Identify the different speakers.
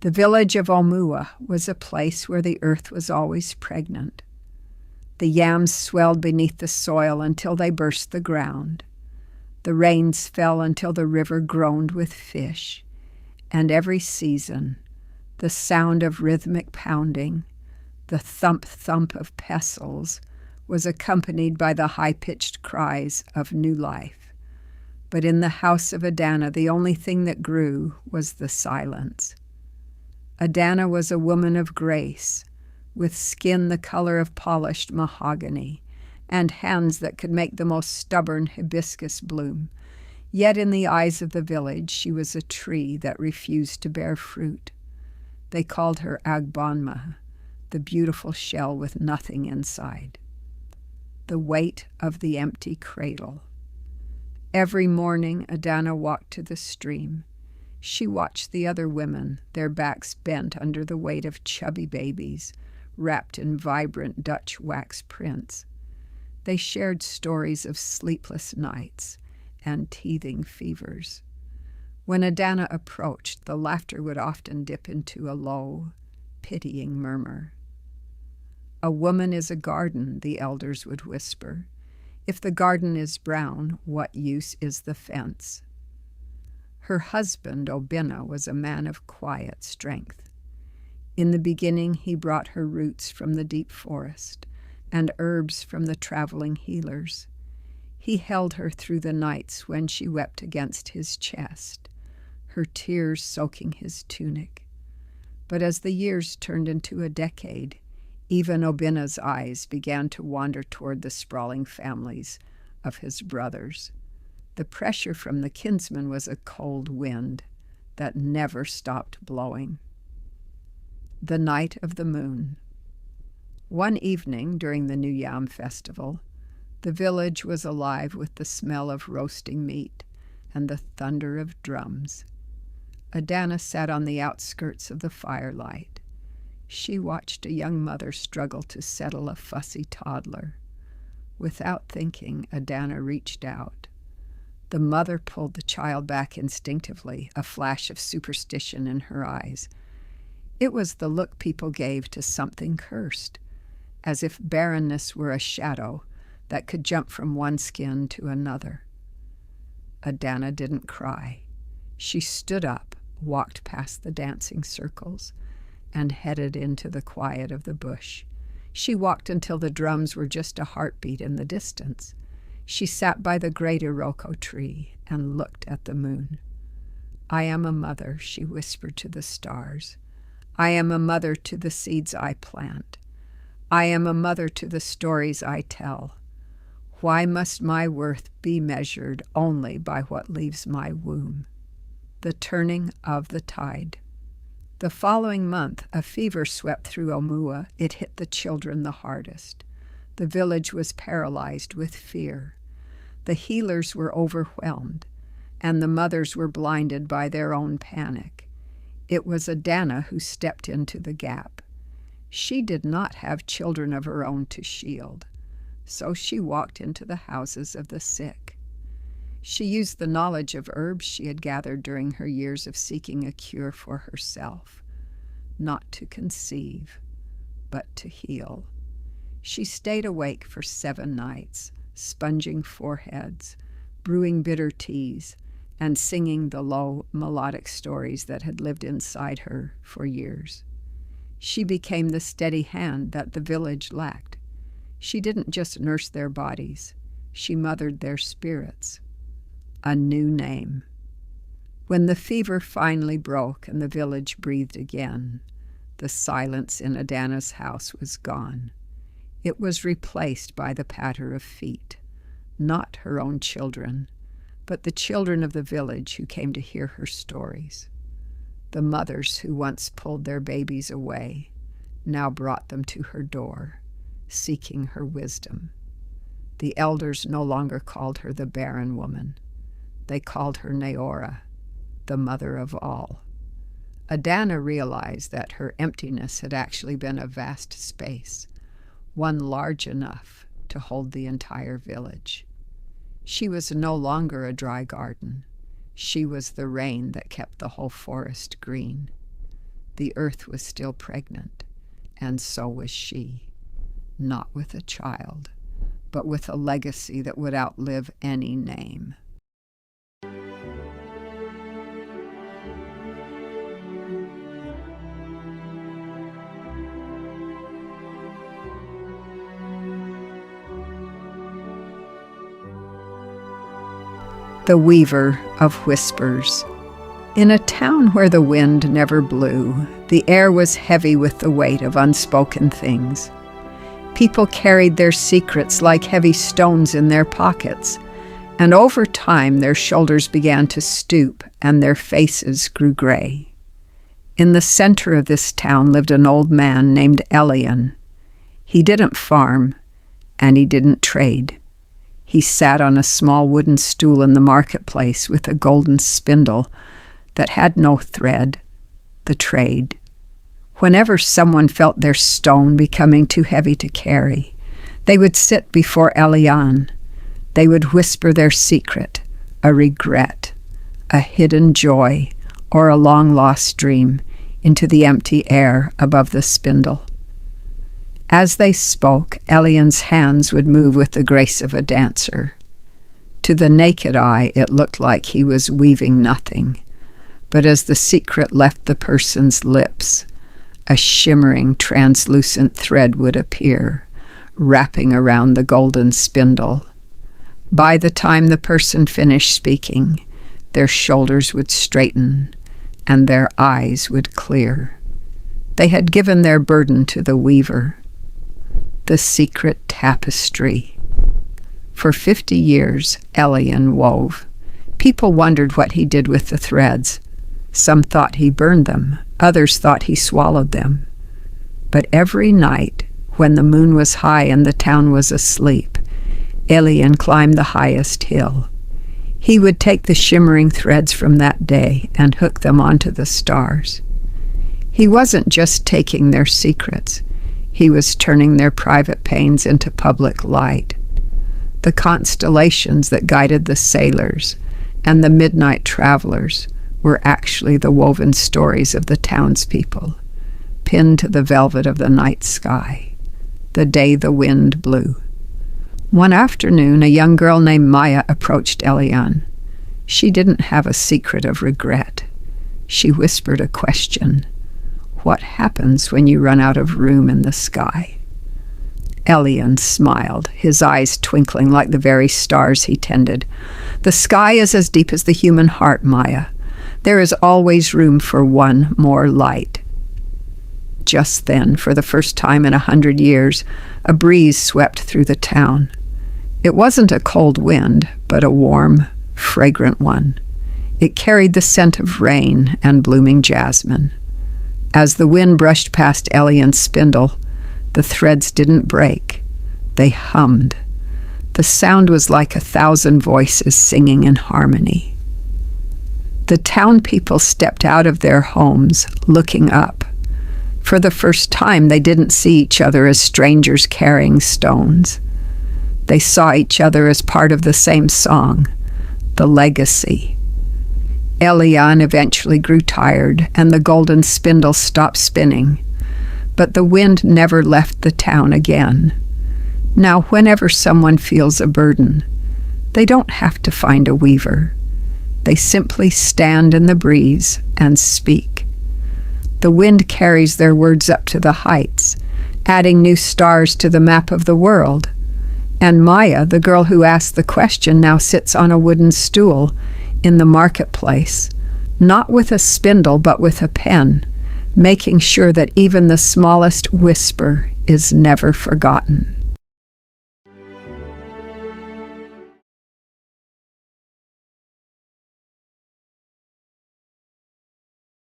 Speaker 1: The village of Omuwa was a place where the earth was always pregnant. The yams swelled beneath the soil until they burst the ground. The rains fell until the river groaned with fish, and every season, the sound of rhythmic pounding, the thump-thump of pestles, was accompanied by the high-pitched cries of new life. But in the house of Adana, the only thing that grew was the silence. Adana was a woman of grace, with skin the color of polished mahogany, and hands that could make the most stubborn hibiscus bloom. Yet in the eyes of the village, she was a tree that refused to bear fruit. They called her Agbanma, the beautiful shell with nothing inside. The weight of the empty cradle. Every morning, Adana walked to the stream. She watched the other women, their backs bent under the weight of chubby babies, wrapped in vibrant Dutch wax prints. They shared stories of sleepless nights and teething fevers. When Adana approached, the laughter would often dip into a low, pitying murmur. "A woman is a garden," the elders would whisper. "If the garden is brown, what use is the fence?" Her husband, Obinna, was a man of quiet strength. In the beginning, he brought her roots from the deep forest and herbs from the traveling healers. He held her through the nights when she wept against his chest, her tears soaking his tunic. But as the years turned into a decade, even Obinna's eyes began to wander toward the sprawling families of his brothers. The pressure from the kinsmen was a cold wind that never stopped blowing. The night of the moon. One evening during the New Yam festival, the village was alive with the smell of roasting meat and the thunder of drums. Adana sat on the outskirts of the firelight. She watched a young mother struggle to settle a fussy toddler. Without thinking, Adana reached out. The mother pulled the child back instinctively, a flash of superstition in her eyes. It was the look people gave to something cursed, as if barrenness were a shadow that could jump from one skin to another. Adana didn't cry. She stood up, walked past the dancing circles, and headed into the quiet of the bush. She walked until the drums were just a heartbeat in the distance. She sat by the great Iroko tree and looked at the moon. "I am a mother," she whispered to the stars. "I am a mother to the seeds I plant. I am a mother to the stories I tell. Why must my worth be measured only by what leaves my womb?" The turning of the tide. The following month, a fever swept through Omuwa. It hit the children the hardest. The village was paralyzed with fear. The healers were overwhelmed, and the mothers were blinded by their own panic. It was Adana who stepped into the gap. She did not have children of her own to shield, so she walked into the houses of the sick. She used the knowledge of herbs she had gathered during her years of seeking a cure for herself, not to conceive, but to heal. She stayed awake for 7 nights, sponging foreheads, brewing bitter teas, and singing the low, melodic stories that had lived inside her for years. She became the steady hand that the village lacked. She didn't just nurse their bodies, she mothered their spirits. A new name. When the fever finally broke and the village breathed again, the silence in Adana's house was gone. It was replaced by the patter of feet, not her own children, but the children of the village who came to hear her stories. The mothers who once pulled their babies away now brought them to her door, seeking her wisdom. The elders no longer called her the barren woman. They called her Neora, the mother of all. Adana realized that her emptiness had actually been a vast space, one large enough to hold the entire village. She was no longer a dry garden. She was the rain that kept the whole forest green. The earth was still pregnant, and so was she, not with a child, but with a legacy that would outlive any name. The Weaver of Whispers. In a town where the wind never blew, the air was heavy with the weight of unspoken things. People carried their secrets like heavy stones in their pockets, and over time their shoulders began to stoop and their faces grew gray. In the center of this town lived an old man named Elian. He didn't farm, and he didn't trade. He sat on a small wooden stool in the marketplace with a golden spindle that had no thread, the trade. Whenever someone felt their stone becoming too heavy to carry, they would sit before Elian. They would whisper their secret, a regret, a hidden joy, or a long-lost dream into the empty air above the spindle. As they spoke, Elian's hands would move with the grace of a dancer. To the naked eye, it looked like he was weaving nothing, but as the secret left the person's lips, a shimmering, translucent thread would appear, wrapping around the golden spindle. By the time the person finished speaking, their shoulders would straighten and their eyes would clear. They had given their burden to the weaver. The secret tapestry. For 50 years, Elian wove. People wondered what he did with the threads. Some thought he burned them, others thought he swallowed them. But every night, when the moon was high and the town was asleep, Elian climbed the highest hill. He would take the shimmering threads from that day and hook them onto the stars. He wasn't just taking their secrets. He was turning their private pains into public light. The constellations that guided the sailors and the midnight travelers were actually the woven stories of the townspeople, pinned to the velvet of the night sky, the day the wind blew. One afternoon, a young girl named Maya approached Elian. She didn't have a secret of regret. She whispered a question. What happens when you run out of room in the sky? Elian smiled, his eyes twinkling like the very stars he tended. The sky is as deep as the human heart, Maya. There is always room for one more light. Just then, for the first time in 100 years, a breeze swept through the town. It wasn't a cold wind, but a warm, fragrant one. It carried the scent of rain and blooming jasmine. As the wind brushed past Elian's spindle, the threads didn't break. They hummed. The sound was like 1,000 voices singing in harmony. The town people stepped out of their homes, looking up. For the first time, they didn't see each other as strangers carrying stones. They saw each other as part of the same song, the legacy. Elian eventually grew tired, and the golden spindle stopped spinning. But the wind never left the town again. Now, whenever someone feels a burden, they don't have to find a weaver. They simply stand in the breeze and speak. The wind carries their words up to the heights, adding new stars to the map of the world. And Maya, the girl who asked the question, now sits on a wooden stool in the marketplace, not with a spindle but with a pen, making sure that even the smallest whisper is never forgotten.